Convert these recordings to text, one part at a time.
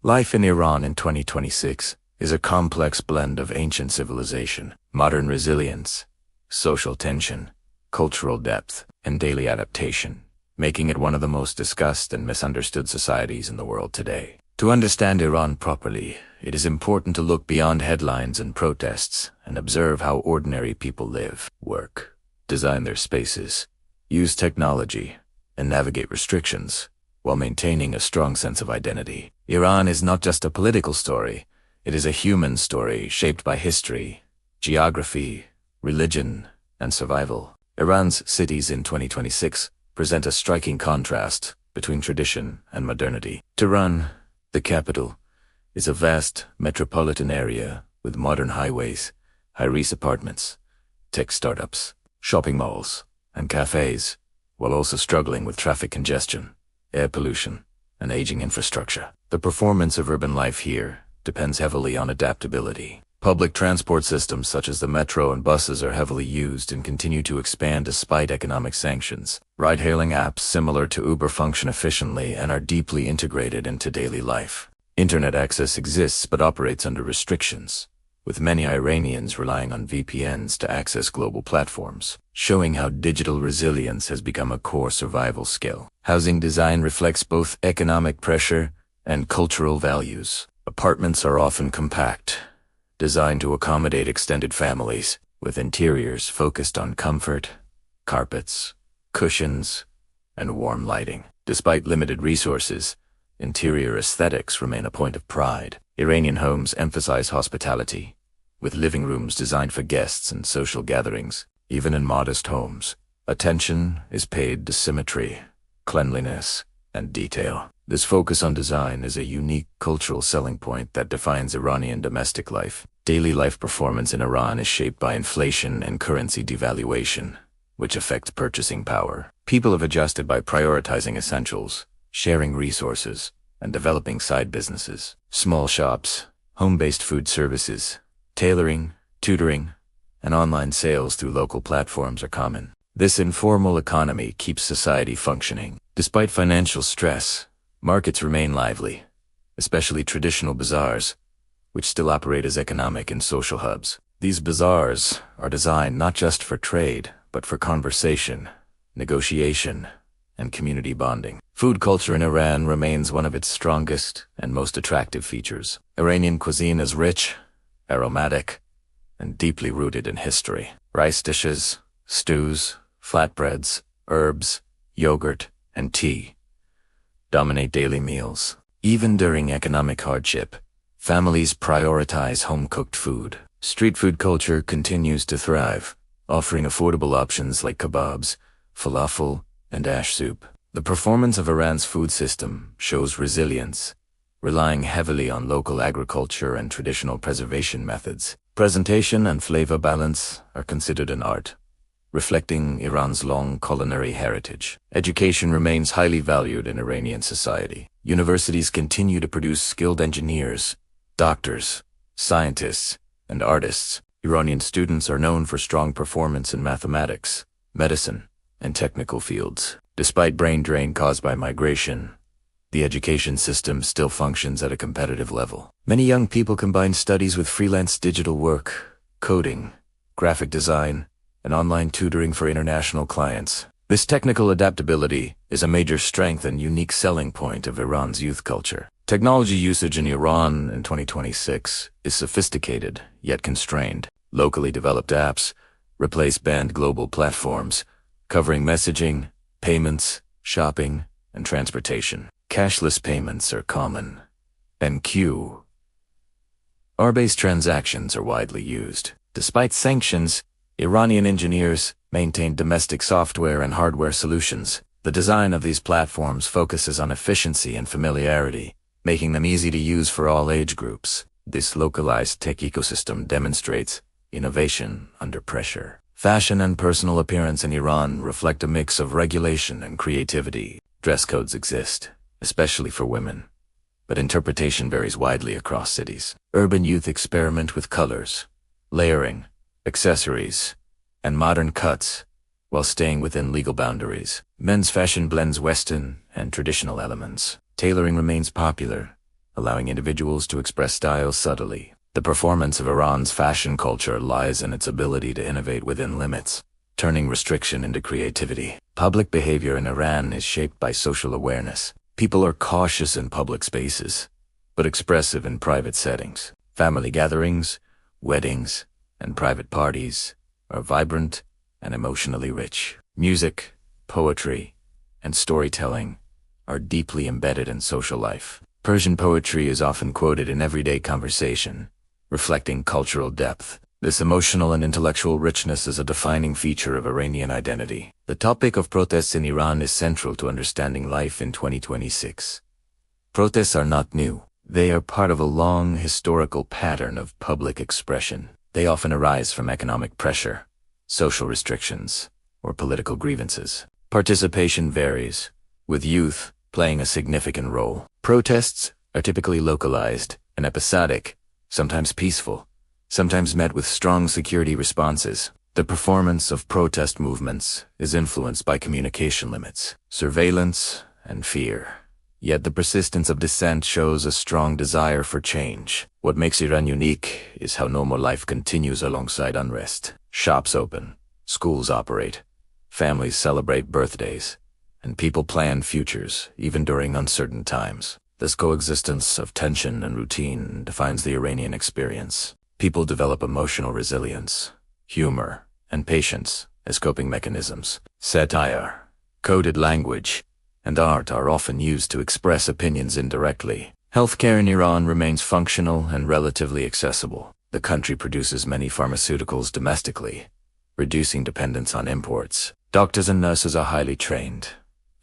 Life in Iran in 2026 is a complex blend of ancient civilization, modern resilience, social tension, cultural depth, and daily adaptation, making it one of the most discussed and misunderstood societies in the world today. To understand Iran properly, it is important to look beyond headlines and protests and observe how ordinary people live, work, design their spaces, use technology, and navigate restrictions, while maintaining a strong sense of identity. Iran is not just a political story, it is a human story shaped by history, geography, religion, and survival. Iran's cities in 2026 present a striking contrast between tradition and modernity. Tehran, the capital, is a vast metropolitan area with modern highways, high-rise apartments, tech startups, shopping malls, and cafes, while also struggling with traffic congestion, air pollution, and aging infrastructure. The performance of urban life here depends heavily on adaptability. Public transport systems such as the metro and buses are heavily used and continue to expand despite economic sanctions. Ride-hailing apps similar to Uber function efficiently and are deeply integrated into daily life. Internet access exists but operates under restrictions, with many Iranians relying on VPNs to access global platforms, showing how digital resilience has become a core survival skill. Housing design reflects both economic pressure and cultural values. Apartments are often compact, designed to accommodate extended families, with interiors focused on comfort, carpets, cushions, and warm lighting. Despite limited resources, interior aesthetics remain a point of pride. Iranian homes emphasize hospitality, with living rooms designed for guests and social gatherings. Even in modest homes, attention is paid to symmetry, cleanliness, and detail. This focus on design is a unique cultural selling point that defines Iranian domestic life. Daily life performance in Iran is shaped by inflation and currency devaluation, which affects purchasing power. People have adjusted by prioritizing essentials, sharing resources, and developing side businesses. Small shops, home-based food services, tailoring, tutoring, and online sales through local platforms are common. This informal economy keeps society functioning. Despite financial stress, markets remain lively, especially traditional bazaars, which still operate as economic and social hubs. These bazaars are designed not just for trade, but for conversation, negotiation, and community bonding. Food culture in Iran remains one of its strongest and most attractive features. Iranian cuisine is rich, aromatic, and deeply rooted in history. Rice dishes, stews, flatbreads, herbs, yogurt, and tea dominate daily meals. Even during economic hardship, families prioritize home-cooked food. Street food culture continues to thrive, offering affordable options like kebabs, falafel, and ash soup. The performance of Iran's food system shows resilience, relying heavily on local agriculture and traditional preservation methods. Presentation and flavor balance are considered an art, reflecting Iran's long culinary heritage. Education remains highly valued in Iranian society. Universities continue to produce skilled engineers, doctors, scientists, and artists. Iranian students are known for strong performance in mathematics, medicine, and technical fields. Despite brain drain caused by migration, the education system still functions at a competitive level. Many young people combine studies with freelance digital work, coding, graphic design, and online tutoring for international clients. This technical adaptability is a major strength and unique selling point of Iran's youth culture. Technology usage in Iran in 2026 is sophisticated, yet constrained. Locally developed apps replace banned global platforms, covering messaging, payments, shopping, and transportation. Cashless payments are common, and QR-based transactions are widely used. Despite sanctions, Iranian engineers maintain domestic software and hardware solutions. The design of these platforms focuses on efficiency and familiarity, making them easy to use for all age groups. This localized tech ecosystem demonstrates innovation under pressure. Fashion and personal appearance in Iran reflect a mix of regulation and creativity. Dress codes exist, especially for women, but interpretation varies widely across cities. Urban youth experiment with colors, layering, accessories, and modern cuts, while staying within legal boundaries. Men's fashion blends Western and traditional elements. Tailoring remains popular, allowing individuals to express style subtly. The performance of Iran's fashion culture lies in its ability to innovate within limits, turning restriction into creativity. Public behavior in Iran is shaped by social awareness. People are cautious in public spaces, but expressive in private settings. Family gatherings, weddings, and private parties are vibrant and emotionally rich. Music, poetry, and storytelling are deeply embedded in social life. Persian poetry is often quoted in everyday conversation, reflecting cultural depth. This emotional and intellectual richness is a defining feature of Iranian identity. The topic of protests in Iran is central to understanding life in 2026. Protests are not new. They are part of a long historical pattern of public expression. They often arise from economic pressure, social restrictions, or political grievances. Participation varies, with youth playing a significant role. Protests are typically localized and episodic, sometimes peaceful, sometimes met with strong security responses. The performance of protest movements is influenced by communication limits, surveillance, and fear. Yet the persistence of dissent shows a strong desire for change. What makes Iran unique is how normal life continues alongside unrest. Shops open, schools operate, families celebrate birthdays, and people plan futures, even during uncertain times. This coexistence of tension and routine defines the Iranian experience. People develop emotional resilience, humor, and patience as coping mechanisms. Satire, coded language, and art are often used to express opinions indirectly. Healthcare in Iran remains functional and relatively accessible. The country produces many pharmaceuticals domestically, reducing dependence on imports. Doctors and nurses are highly trained,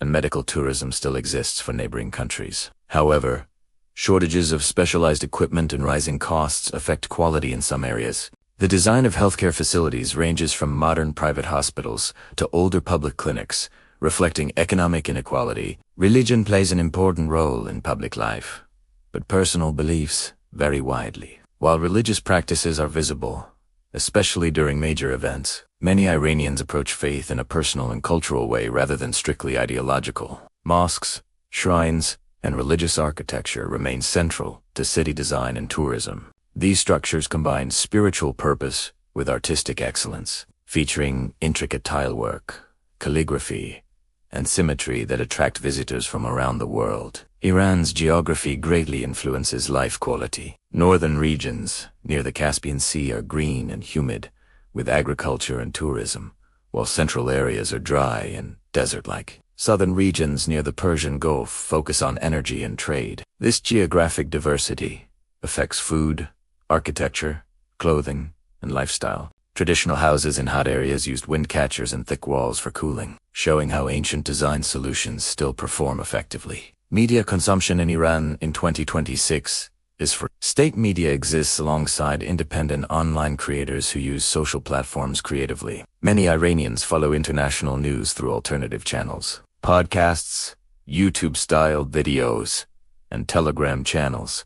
and medical tourism still exists for neighboring countries. However, shortages of specialized equipment and rising costs affect quality in some areas. The design of healthcare facilities ranges from modern private hospitals to older public clinics, reflecting economic inequality. Religion plays an important role in public life, but personal beliefs vary widely. While religious practices are visible, especially during major events, many Iranians approach faith in a personal and cultural way rather than strictly ideological. Mosques, shrines, and religious architecture remain central to city design and tourism. These structures combine spiritual purpose with artistic excellence, featuring intricate tilework, calligraphy, and symmetry that attract visitors from around the world. Iran's geography greatly influences life quality. Northern regions near the Caspian Sea are green and humid, with agriculture and tourism, while central areas are dry and desert-like. Southern regions near the Persian Gulf focus on energy and trade. This geographic diversity affects food, architecture, clothing, and lifestyle. Traditional houses in hot areas used wind catchers and thick walls for cooling, showing how ancient design solutions still perform effectively. Media consumption in Iran in 2026 is for state media exists alongside independent online creators who use social platforms creatively. Many Iranians follow international news through alternative channels. Podcasts, YouTube-style videos, and Telegram channels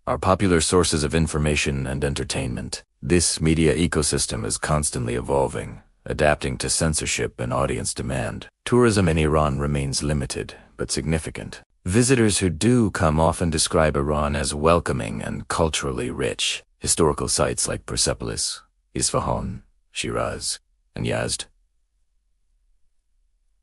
are popular sources of information and entertainment. This media ecosystem is constantly evolving, adapting to censorship and audience demand. Tourism in Iran remains limited, but significant. Visitors who do come often describe Iran as welcoming and culturally rich. Historical sites like Persepolis, Isfahan, Shiraz, and Yazd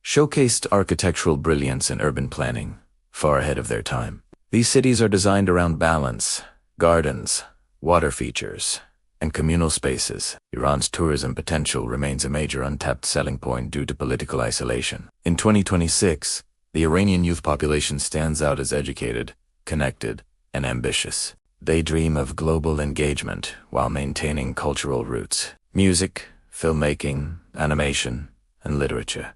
showcased architectural brilliance and urban planning, far ahead of their time. These cities are designed around balance, gardens, water features, and communal spaces. Iran's tourism potential remains a major untapped selling point due to political isolation. In 2026, the Iranian youth population stands out as educated, connected, and ambitious. They dream of global engagement while maintaining cultural roots. Music, filmmaking, animation, and literature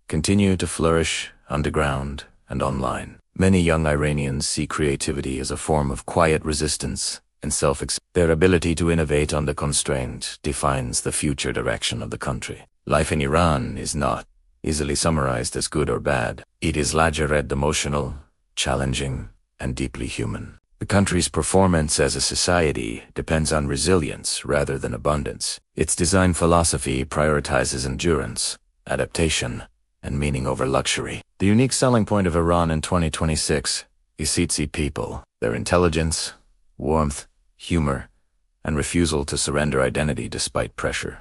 continue to flourish underground and online. Many young Iranians see creativity as a form of quiet resistance and Their ability to innovate under constraint defines the future direction of the country. Life in Iran is not easily summarized as good or bad. It is layered, emotional, challenging, and deeply human. The country's performance as a society depends on resilience rather than abundance. Its design philosophy prioritizes endurance, adaptation, and meaning over luxury. The unique selling point of Iran in 2026 Isitsi people, their intelligence, warmth, humor, and refusal to surrender identity despite pressure.